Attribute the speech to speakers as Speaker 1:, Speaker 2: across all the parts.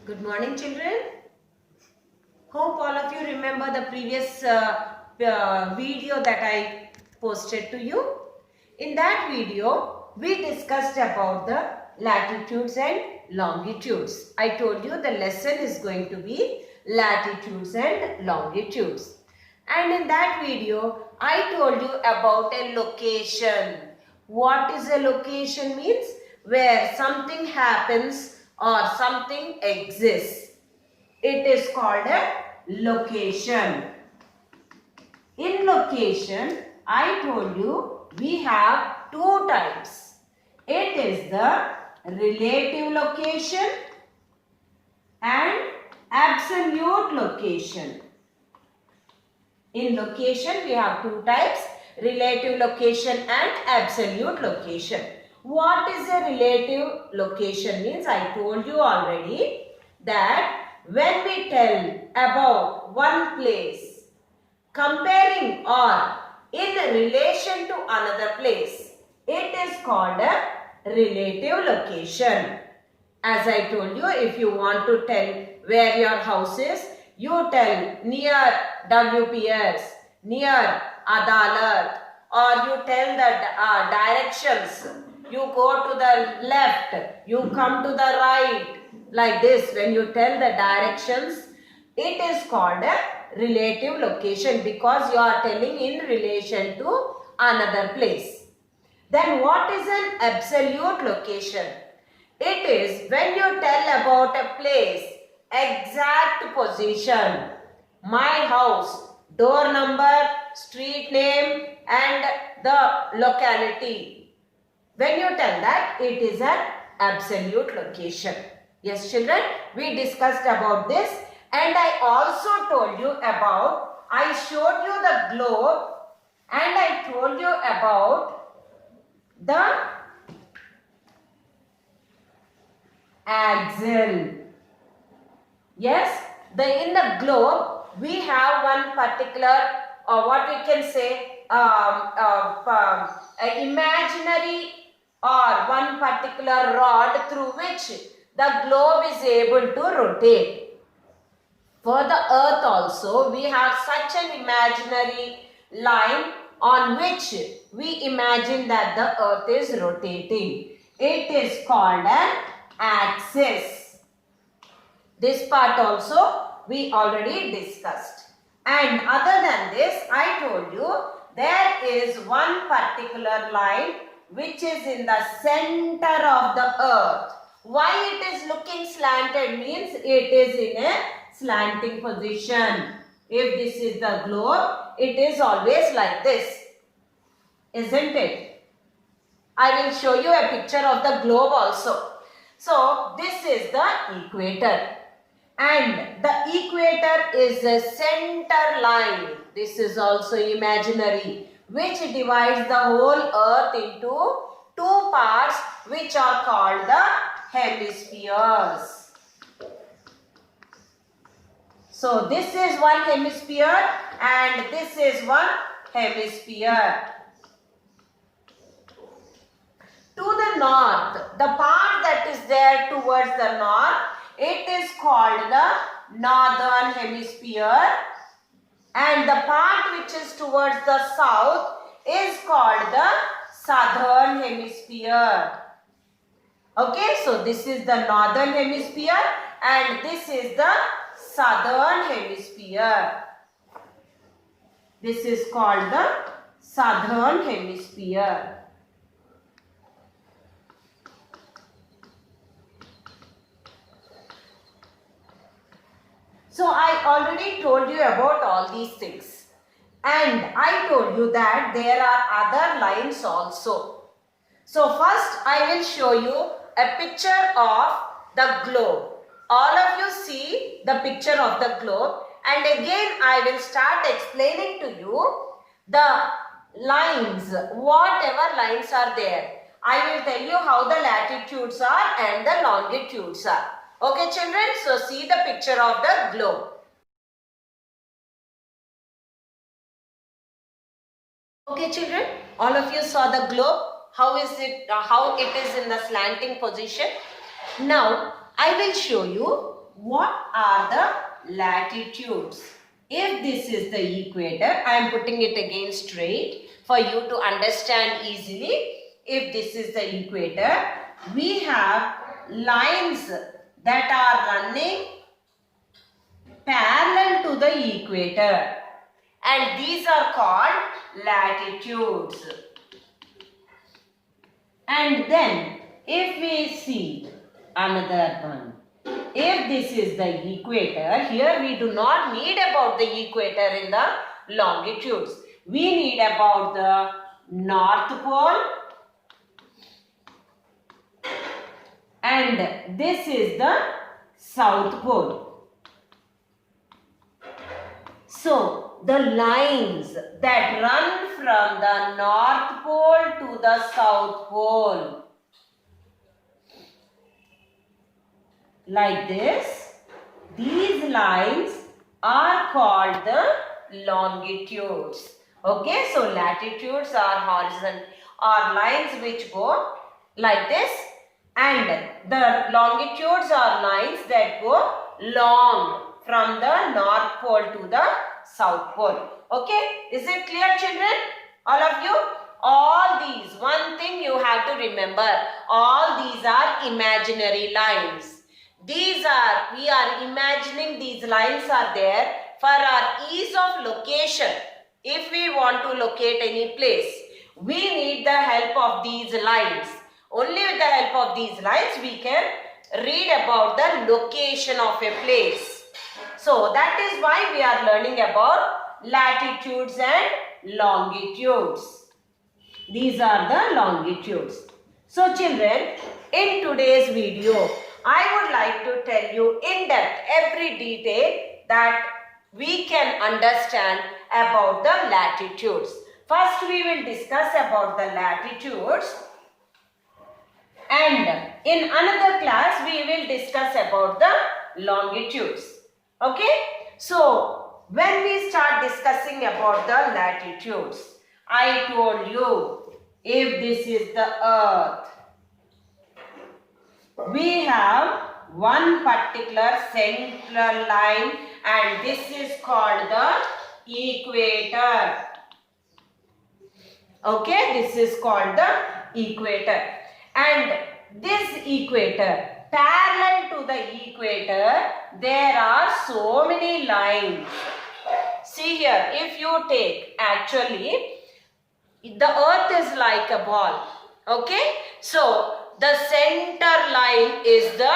Speaker 1: Good morning, children. Hope all of you remember the previous video that I posted to you. In that video, we discussed about the latitudes and longitudes. I told you the lesson is going to be latitudes and longitudes. And in that video, I told you about a location. What is a location means? Where something happens or something exists. It is called a location. In location, I told you we have two types. It is the relative location and absolute location. In location, we have two types, relative location and absolute location. What is a relative location means? I told you already that when we tell about one place, comparing or in relation to another place, it is called a relative location. As I told you, if you want to tell where your house is, you tell near WPS, near Adalat, or you tell the directions. You go to the left, you come to the right. Like this, when you tell the directions, it is called a relative location because you are telling in relation to another place. Then what is an absolute location? It is when you tell about a place, exact position, my house, door number, street name and the locality. When you tell that, it is an absolute location. Yes, children, we discussed about this and I also told you about, I showed you the globe and I told you about the axle. Yes, in the globe, we have one particular, what we can say, imaginary or one particular rod through which the globe is able to rotate. For the earth also, we have such an imaginary line on which we imagine that the earth is rotating. It is called an axis. This part also we already discussed. And other than this, I told you there is one particular line which is in the center of the earth. Why it is looking slanted means it is in a slanting position. If this is the globe, it is always like this, isn't it? I will show you a picture of the globe also. So this is the equator. And the equator is a center line. This is also imaginary, which divides the whole earth into two parts which are called the hemispheres. So this is one hemisphere and this is one hemisphere. To the north, the part that is there towards the north, it is called the northern hemisphere, and the part which is towards the south is called the southern hemisphere. Okay, so this is the northern hemisphere and this is the southern hemisphere. This is called the southern hemisphere. So I already told you about all these things and I told you that there are other lines also. So first I will show you a picture of the globe. All of you see the picture of the globe and again I will start explaining to you the lines, whatever lines are there. I will tell you how the latitudes are and the longitudes are. Okay children, so see the picture of the globe. Okay children, all of you saw the globe, how it is in the slanting position. Now I will show you what are the latitudes? If this is the equator, I am putting it again straight for you to understand easily. If this is the equator, we have lines that are running parallel to the equator, and these are called latitudes. And then if we see another one, if this is the equator, here we do not need about the equator in the longitudes. We need about the North Pole, and this is the South Pole. So, the lines that run from the North Pole to the South Pole, like this, these lines are called the longitudes. Okay, so latitudes are horizontal, are lines which go like this, and the longitudes are lines that go long from the North Pole to the South Pole. Okay, is it clear, children? All of you? All these, one thing you have to remember, all these are imaginary lines. We are imagining these lines are there for our ease of location. If we want to locate any place, we need the help of these lines. Only with the help of these lines, we can read about the location of a place. So, that is why we are learning about latitudes and longitudes. These are the longitudes. So, children, in today's video, I would like to tell you in depth every detail that we can understand about the latitudes. First, we will discuss about the latitudes, and in another class, we will discuss about the longitudes. Okay? So, when we start discussing about the latitudes, I told you, if this is the earth, we have one particular central line, and this is called the equator. Okay, this is called the equator. And this equator, parallel to the equator, there are so many lines. See here, if you take, actually, the earth is like a ball. Okay, so the center line is the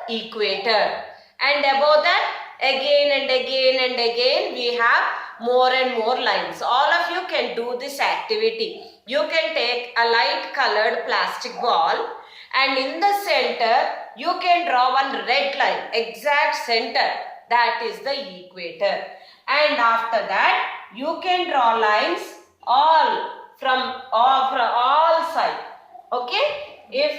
Speaker 1: equator, and above that, again and again and again, we have more and more lines. All of you can do this activity. You can take a light colored plastic ball, and in the center, you can draw one red line, exact center, that is the equator. And after that, you can draw lines from all sides. Okay? If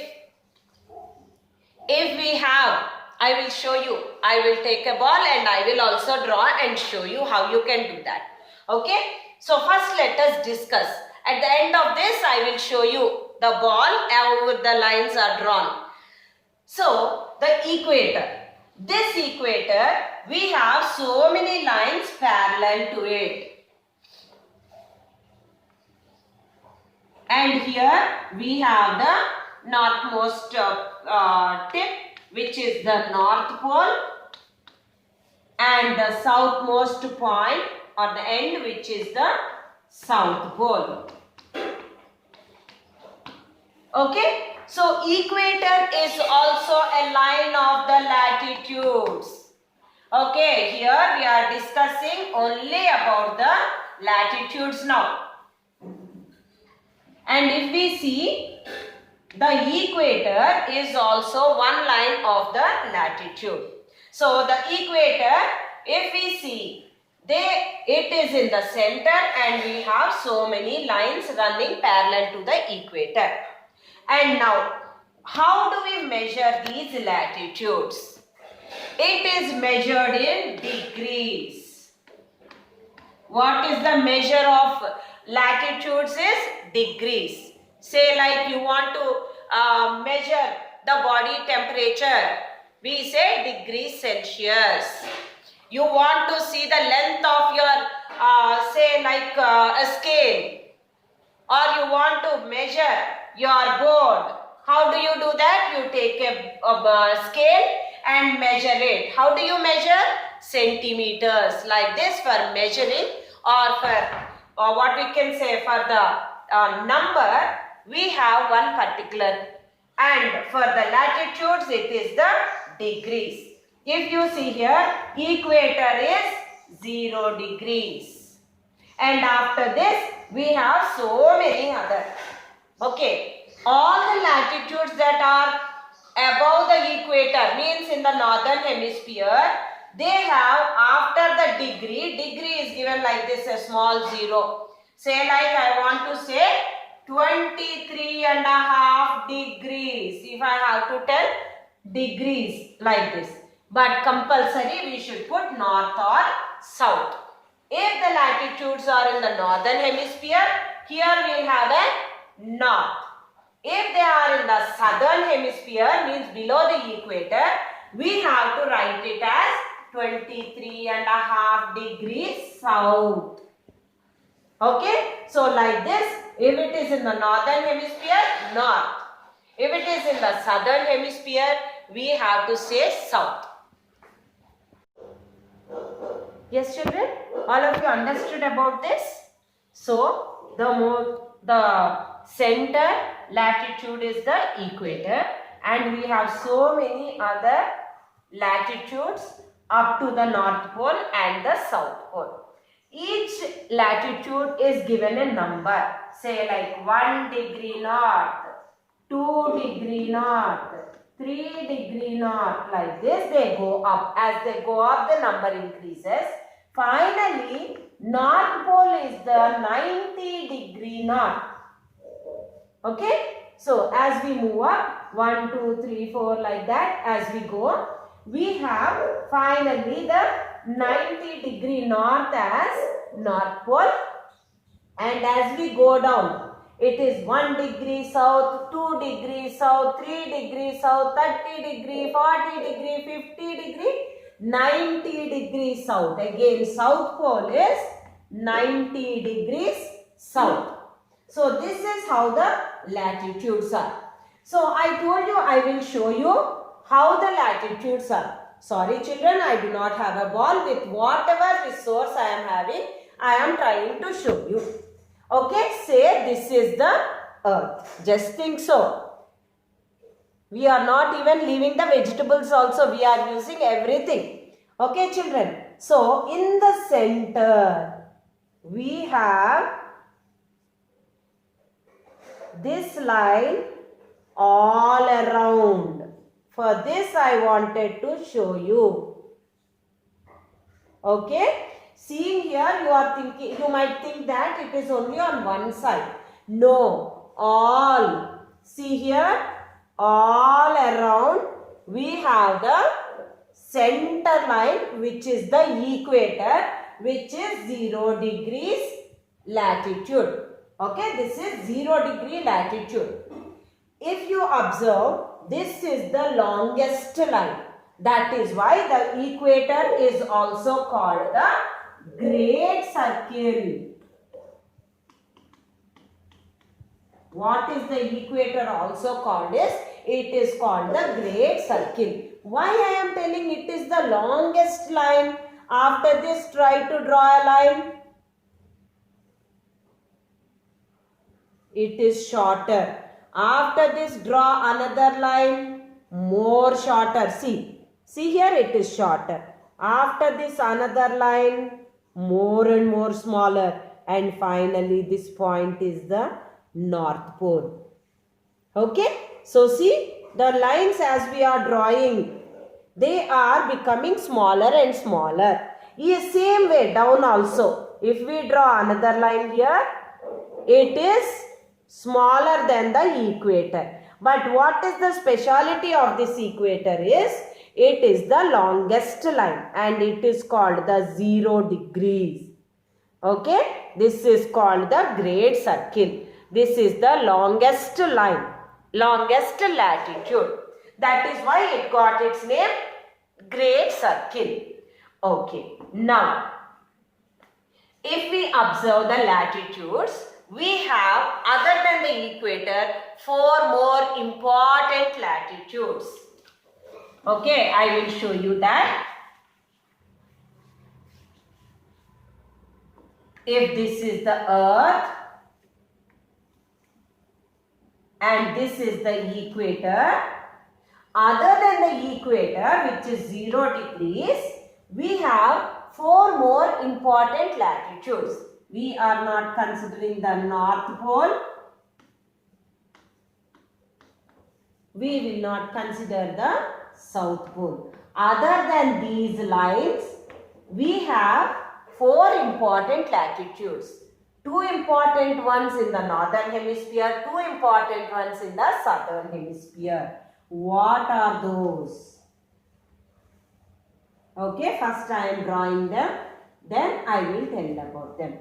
Speaker 1: we have, I will show you. I will take a ball and I will also draw and show you how you can do that. Okay? So first let us discuss. At the end of this, I will show you the ball and the lines are drawn. So the equator. This equator, we have so many lines parallel to it. And here we have the northmost tip, which is the North Pole, and the southmost point or the end, which is the South Pole. Okay, so equator is also a line of the latitudes. Okay, here we are discussing only about the latitudes now. And if we see, the equator is also one line of the latitude. So the equator, if we see, it is in the center and we have so many lines running parallel to the equator. And now, how do we measure these latitudes? It is measured in degrees. What is the measure of latitudes is degrees. Say like you want to measure the body temperature. We say degrees Celsius. You want to see the length of your, say like a scale, or you want to measure your board. How do you do that? You take a scale and measure it. How do you measure? Centimeters, like this for measuring, or for what we can say for the number, we have one particular, and for the latitudes it is the degrees. If you see here, equator is 0 degrees. And after this, we have so many other. Okay. All the latitudes that are above the equator, means in the northern hemisphere, they have after the degree is given like this, a small 0. Say like I want to say 23.5 degrees. If I have to tell degrees like this. But compulsory we should put north or south. If the latitudes are in the northern hemisphere, here we will have a north. If they are in the southern hemisphere, means below the equator, we have to write it as 23.5 degrees south. Okay, so like this, if it is in the northern hemisphere, north. If it is in the southern hemisphere, we have to say south. Yes, children, all of you understood about this? So, the center latitude is the equator, and we have so many other latitudes up to the North Pole and the South Pole. Each latitude is given a number, say like 1 degree north, 2 degree north, 3 degree north, like this they go up. As they go up, the number increases. Finally, North Pole is the 90 degree north. Okay, so as we move up, 1, 2, 3, 4 like that, as we go, we have finally the 90 degree north as North Pole, and as we go down, it is 1 degree south, 2 degrees south, 3 degrees south, 30 degree, 40 degree, 50 degree, 90 degrees south. Again, South Pole is 90 degrees south. So this is how the latitudes are. So I told you I will show you how the latitudes are. Sorry children, I do not have a ball. With whatever resource I am having, I am trying to show you. Okay, say this is the earth. Just think so. We are not even leaving the vegetables also. We are using everything. Okay children. So in the center, we have this line all around. For this I wanted to show you. Okay. Seeing here, you are thinking, you might think that it is only on one side. No, all. See here, all around we have the center line, which is the equator, which is 0 degrees latitude. Okay, this is 0 degree latitude. If you observe, this is the longest line. That is why the equator is also called the Great Circle. What is the equator also called is? It is called the Great Circle. Why I am telling it is the longest line? After this, try to draw a line. It is shorter. After this, draw another line. More shorter. See here it is shorter. After this, another line. More and more smaller, and finally this point is the North Pole. Okay, so see the lines as we are drawing, they are becoming smaller and smaller. In same way down also, if we draw another line here, it is smaller than the equator. But what is the speciality of this equator is, it is the longest line and it is called the 0 degrees. Okay, this is called the Great Circle. This is the longest line, longest latitude. That is why it got its name Great Circle. Okay, now if we observe the latitudes, we have, other than the equator, 4 more important latitudes. Okay, I will show you that. If this is the earth and this is the equator, other than the equator, which is 0 degrees, we have 4 more important latitudes. We are not considering the North Pole. We will not consider the South Pole. Other than these lines, we have 4 important latitudes. 2 important ones in the northern hemisphere, 2 important ones in the southern hemisphere. What are those? Okay, first I am drawing them, then I will tell about them.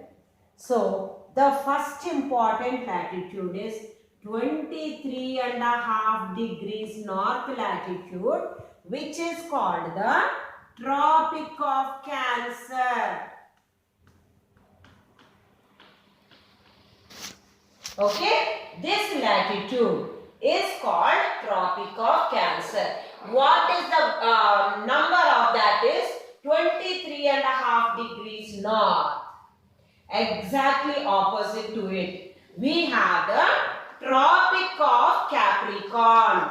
Speaker 1: So, the first important latitude is 23.5 degrees north latitude, which is called the Tropic of Cancer. Okay, this latitude is called Tropic of Cancer. What is the number of that is 23.5 degrees north. Exactly opposite to it, we have the Tropic of Capricorn.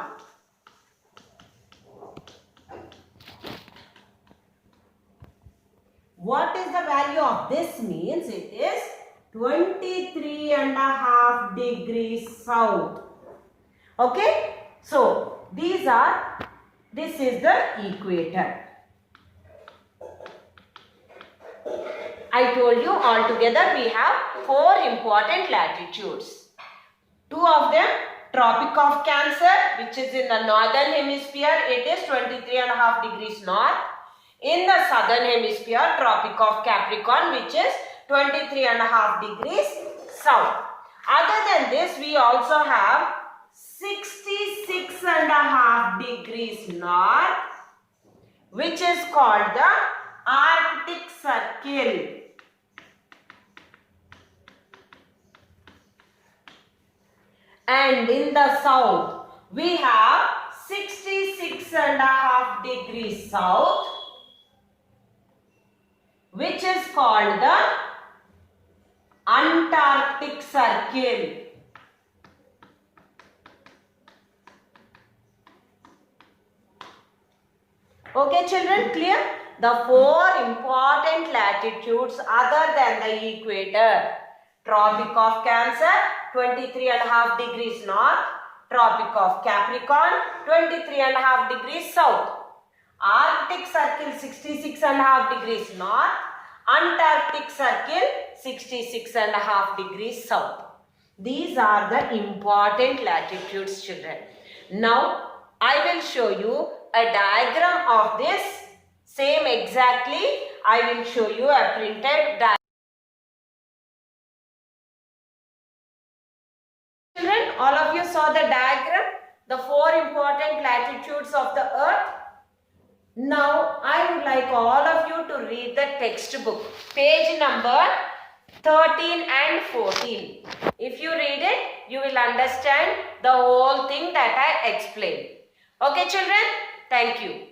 Speaker 1: What is the value of this means? It is 23.5 degrees south. Okay, so this is the equator. I told you altogether we have 4 important latitudes. 2 of them, Tropic of Cancer, which is in the northern hemisphere, it is 23.5 degrees north. In the southern hemisphere, Tropic of Capricorn, which is 23.5 degrees south. Other than this, we also have 66.5 degrees north, which is called the Arctic Circle. And in the south, we have 66.5 degrees south, which is called the Antarctic Circle. Okay, children, clear? The 4 important latitudes other than the equator. Tropic of Cancer, 23.5 degrees north. Tropic of Capricorn, 23.5 degrees south. Arctic Circle, 66.5 degrees north. Antarctic Circle, 66.5 degrees south. These are the important latitudes, children. Now, I will show you a diagram of this. Same exactly, I will show you a printed diagram. Children, all of you saw the diagram, the 4 important latitudes of the earth. Now, I would like all of you to read the textbook, page number 13 and 14. If you read it, you will understand the whole thing that I explained. Okay, children? Thank you.